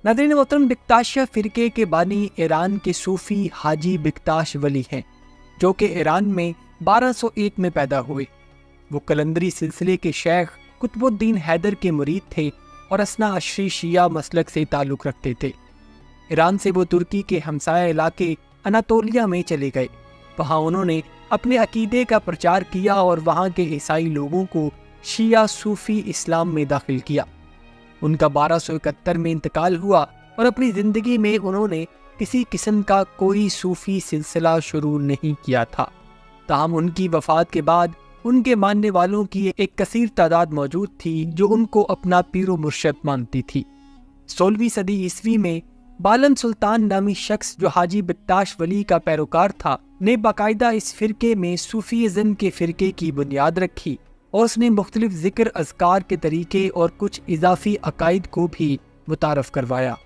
नाज़रीन मोहतरम, बिकताशिया फ़िरके के बानी ईरान के सूफ़ी हाजी बिकताश वली हैं, जो कि ईरान में 1201 में पैदा हुए। वो कलंदरी सिलसिले के शेख कुतुबुद्दीन हैदर के मुरीद थे और असना अशरी शिया मसलक से ताल्लुक़ रखते थे। ईरान से वो तुर्की के हमसाया इलाके अनातोलिया में चले गए। वहाँ उन्होंने अपने अकीदे का प्रचार किया और वहाँ के ईसाई लोगों को शिया सूफ़ी इस्लाम में दाखिल किया। उनका 1271 में इंतकाल हुआ और अपनी ज़िंदगी में उन्होंने किसी किस्म का कोई सूफ़ी सिलसिला शुरू नहीं किया था। ताहम उनकी वफ़ात के बाद उनके मानने वालों की एक कसीर तादाद मौजूद थी जो उनको अपना पीरो मुर्शद मानती थी। 16वीं सदी ईस्वी में बालन सुल्तान नामी शख्स, जो हाजी बिकताश वली का पैरोकार था, ने बाकायदा इस फ़िरके में सूफ़ीज़म के फ़िरके की बुनियाद रखी और उसने मुख्तलिफ ज़िक्र अज़कार के तरीके और कुछ इजाफ़ी अकायद को भी मुतारफ़ करवाया।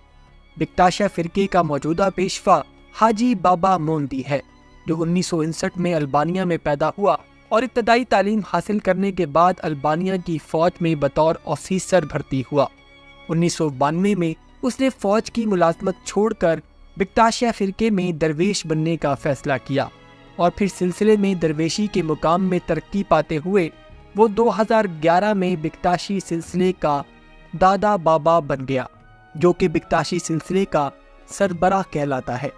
बिकताशिया फ़िरके का मौजूदा पेशवा हाजी बाबा मोंदी है, जो 1959 में अल्बानिया में पैदा हुआ और इब्तदाई तालीम हासिल करने के बाद अल्बानिया की फ़ौज में बतौर ऑफिसर भर्ती हुआ। 1992 में उसने फ़ौज की मुलाजमत छोड़कर बिकताशिया फ़िरके में दरवेश बनने का फ़ैसला किया और फिर सिलसिले में दरवेशी के मुकाम में तरक्की पाते हुए वो 2011 में बिकताशी सिलसिले का दादा बाबा बन गया, जो कि बिकताशी सिलसिले का सरबराह कहलाता है।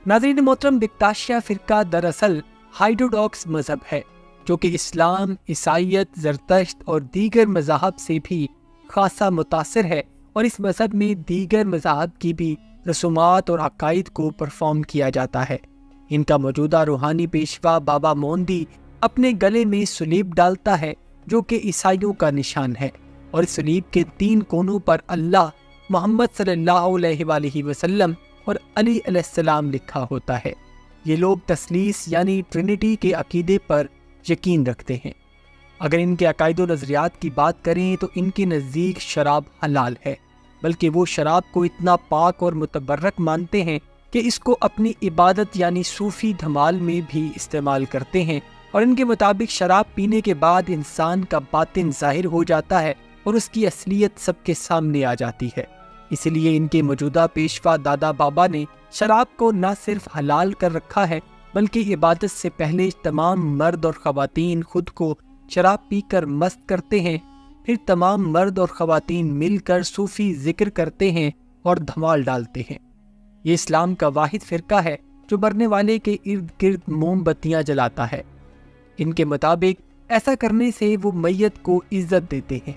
नाज़रीन मोहतरम, बिकताशिया फ़िरका दरअसल हाइड्रोडॉक्स मज़हब है, जो कि इस्लाम, ईसाईयत, ज़रतश्त और दीगर मज़ाहब से भी खासा मुतासिर है और इस मज़हब में दीगर मज़ाहब की भी रसूमात और अकायद को परफॉर्म किया जाता है। इनका मौजूदा रूहानी पेशवा बाबा मोंदी अपने गले में सलीब डालता है, जो कि ईसाइयों का निशान है, और इस सलीब के 3 कोनों पर अल्लाह, मोहम्मद सल्लल्लाहु अलैहि वसल्लम और अली अलैहिस्सलाम लिखा होता है। ये लोग तस्लीस यानी ट्रिनिटी के अकीदे पर यकीन रखते हैं। अगर इनके अकायद व नज़रियात की बात करें तो इनके नज़दीक शराब हलाल है, बल्कि वो शराब को इतना पाक और मुतबर्रक मानते हैं कि इसको अपनी इबादत यानी सूफ़ी धमाल में भी इस्तेमाल करते हैं, और इनके मुताबिक शराब पीने के बाद इंसान का बातिन ज़ाहिर हो जाता है और उसकी असलियत सबके सामने आ जाती है। इसलिए इनके मौजूदा पेशवा दादा बाबा ने शराब को न सिर्फ हलाल कर रखा है, बल्कि इबादत से पहले तमाम मर्द और ख़वातीन खुद को शराब पीकर मस्त करते हैं, फिर तमाम मर्द और ख़वातीन मिलकर सूफ़ी ज़िक्र करते हैं और धमाल डालते हैं। ये इस्लाम का वाहिद फ़िरका है जो मरने वाले के इर्द गिर्द मोमबत्तियाँ जलाता है। इनके मुताबिक ऐसा करने से वो मैयत को इज्जत देते हैं।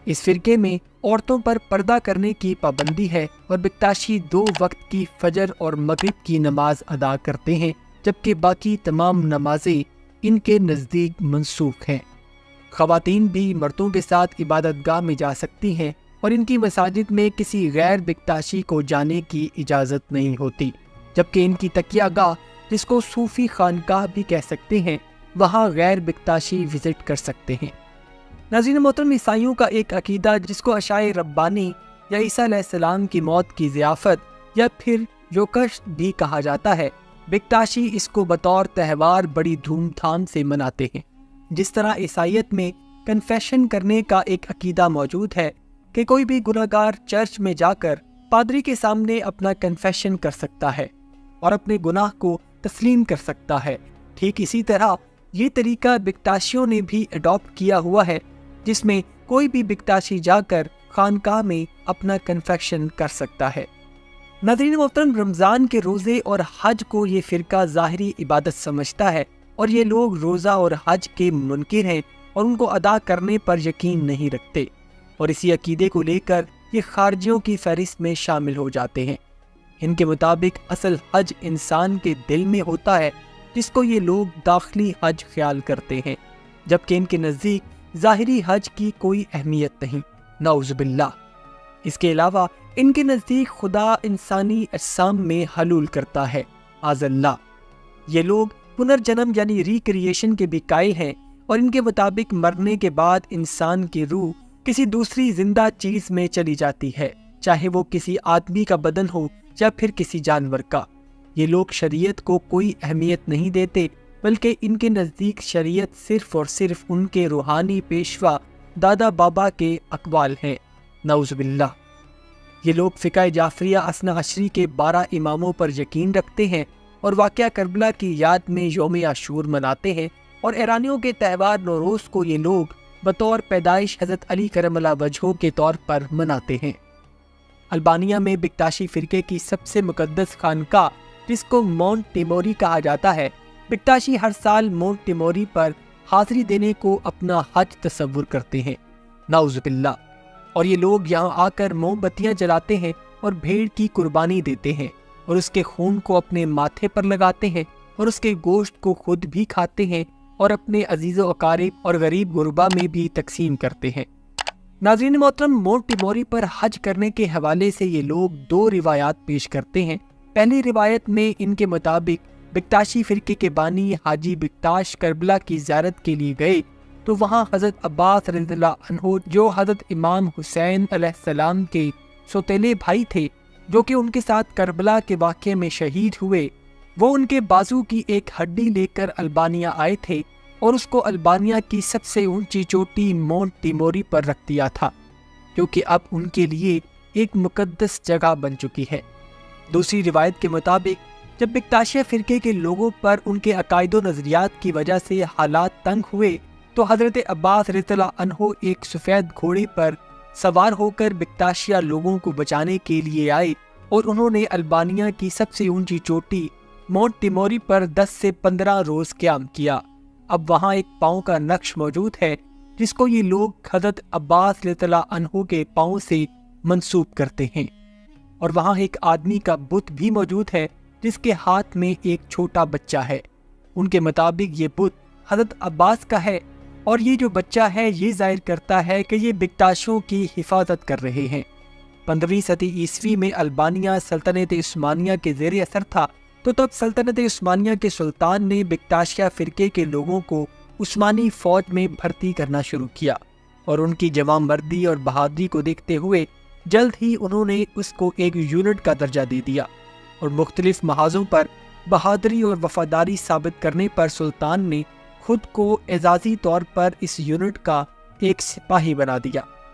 इस फ़िरके में औरतों पर पर्दा करने की पाबंदी है और बिकताशी 2 वक्त की फजर और मगरिब की नमाज अदा करते हैं, जबकि बाकी तमाम नमाजें इनके नज़दीक मनसूख हैं। ख़वातीन भी मर्दों के साथ इबादतगाह में जा सकती हैं और इनकी मसाजिद में किसी गैर बिकताशी को जाने की इजाज़त नहीं होती, जबकि इनकी तकियागाह, जिसको सूफ़ी खानकाह भी कह सकते हैं, वहाँ गैर बिकताशी विज़िट कर सकते हैं। नाज़रीन मोहतरम, ईसाइयों का एक अकीदा जिसको अशाए रब्बानी या ईसा अलैहिस्सलाम की मौत की ज़ियाफ़त या फिर जोकश भी कहा जाता है, बिकताशी इसको बतौर त्यौहार बड़ी धूमधाम से मनाते हैं। जिस तरह ईसाईयत में कन्फेशन करने का एक अकीदा मौजूद है कि कोई भी गुनहगार चर्च में जाकर पादरी के सामने अपना कन्फेशन कर सकता है और अपने गुनाह को तस्लीम कर सकता है, ठीक इसी तरह ये तरीका बिकताशियों ने भी अडॉप्ट किया हुआ है, जिसमें कोई भी बिकताशी जाकर खानकाह में अपना कन्फेशन कर सकता है। नाज़रीन मोहतरम, रमज़ान के रोज़े और हज को ये फ़िरका ज़ाहिरी इबादत समझता है और ये लोग रोज़ा और हज के मुनकिर हैं और उनको अदा करने पर यकीन नहीं रखते, और इसी अकीदे को लेकर ये खारजियों की फहरिस्त में शामिल हो जाते हैं। इनके मुताबिक असल हज इंसान के दिल में होता है, जिसको ये लोग दाखिली हज ख्याल करते हैं, जबकि इनके नज़दीक ज़ाहिरी हज की कोई अहमियत नहीं, नऊज़ुबिल्लाह। इसके अलावा इनके नज़दीक खुदा इंसानी अजसाम में हलूल करता है, आज़ल्लाह। ये लोग पुनर्जन्म यानी रिक्रिएशन के भी कायल हैं और इनके मुताबिक मरने के बाद इंसान की रूह किसी दूसरी जिंदा चीज़ में चली जाती है, चाहे वो किसी आदमी का बदन हो या फिर किसी जानवर का। ये लोग शरीयत को कोई अहमियत नहीं देते, बल्कि इनके नज़दीक शरीयत सिर्फ और सिर्फ उनके रूहानी पेशवा दादा बाबा के अक़वाल हैं, नऊज़ुबिल्लाह। یہ لوگ فقہ جعفریہ اثنا عشری کے 12 اماموں پر یقین رکھتے ہیں اور واقعہ کربلا کی یاد میں یوم عاشور مناتے ہیں، اور ایرانیوں کے تہوار نوروز کو یہ لوگ بطور پیدائش حضرت علی کرم اللہ وجہہ کے طور پر مناتے ہیں۔ البانیہ میں بکتاشی فرقے کی سب سے مقدس خانقاہ، جس کو مونٹ ٹیموری کہا جاتا ہے، بکتاشی ہر سال مونٹ ٹیموری پر حاضری دینے کو اپنا حج تصور کرتے ہیں، نعوذ باللہ، اور یہ لوگ یہاں آ کر موم بتیاں جلاتے ہیں اور بھیڑ کی قربانی دیتے ہیں اور اس کے خون کو اپنے ماتھے پر لگاتے ہیں اور اس کے گوشت کو خود بھی کھاتے ہیں اور اپنے عزیز و اقارب اور غریب غربا میں بھی تقسیم کرتے ہیں۔ ناظرین محترم، مونٹ ٹیموری پر حج کرنے کے حوالے سے یہ لوگ 2 روایات پیش کرتے ہیں۔ پہلی روایت میں ان کے مطابق بکتاشی فرقے کے بانی حاجی بکتاش کربلا کی زیارت کے لیے گئے تو وہاں حضرت عباس رضی اللہ عنہ، جو حضرت امام حسین علیہ السلام کے سوتیلے بھائی تھے، جو کہ ان کے ساتھ کربلا کے واقعے میں شہید ہوئے، وہ ان کے بازو کی ایک ہڈی لے کر البانیہ آئے تھے اور اس کو البانیہ کی سب سے اونچی چوٹی مونٹ ٹیموری پر رکھ دیا تھا، جو کہ اب ان کے لیے ایک مقدس جگہ بن چکی ہے۔ دوسری روایت کے مطابق جب بکتاشیہ فرقے کے لوگوں پر ان کے عقائد و نظریات کی وجہ سے حالات تنگ ہوئے تو حضرت عباس رضی اللہ عنہ ایک سفید گھوڑے پر سوار ہو کر بکتاشیہ لوگوں کو بچانے کے لیے آئے اور انہوں نے البانیہ کی سب سے اونچی چوٹی مونٹ ٹیموری پر 10 سے 15 روز قیام کیا۔ اب وہاں ایک پاؤں کا نقش موجود ہے جس کو یہ لوگ حضرت عباس رضی اللہ عنہ کے پاؤں سے منسوب کرتے ہیں، اور وہاں ایک آدمی کا بت بھی موجود ہے جس کے ہاتھ میں ایک چھوٹا بچہ ہے۔ ان کے مطابق یہ بت حضرت عباس کا ہے، اور یہ جو بچہ ہے یہ ظاہر کرتا ہے کہ یہ بکتاشوں کی حفاظت کر رہے ہیں۔ 15ویں صدی عیسوی میں البانیہ سلطنت عثمانیہ کے زیر اثر تھا، تو تب سلطنت عثمانیہ کے سلطان نے بکتاشیہ فرقے کے لوگوں کو عثمانی فوج میں بھرتی کرنا شروع کیا، اور ان کی جواں مردی اور بہادری کو دیکھتے ہوئے جلد ہی انہوں نے اس کو ایک یونٹ کا درجہ دے دیا، اور مختلف محاذوں پر بہادری اور وفاداری ثابت کرنے پر سلطان نے خود کو اعزازی طور پر اس یونٹ کا ایک سپاہی بنا دیا۔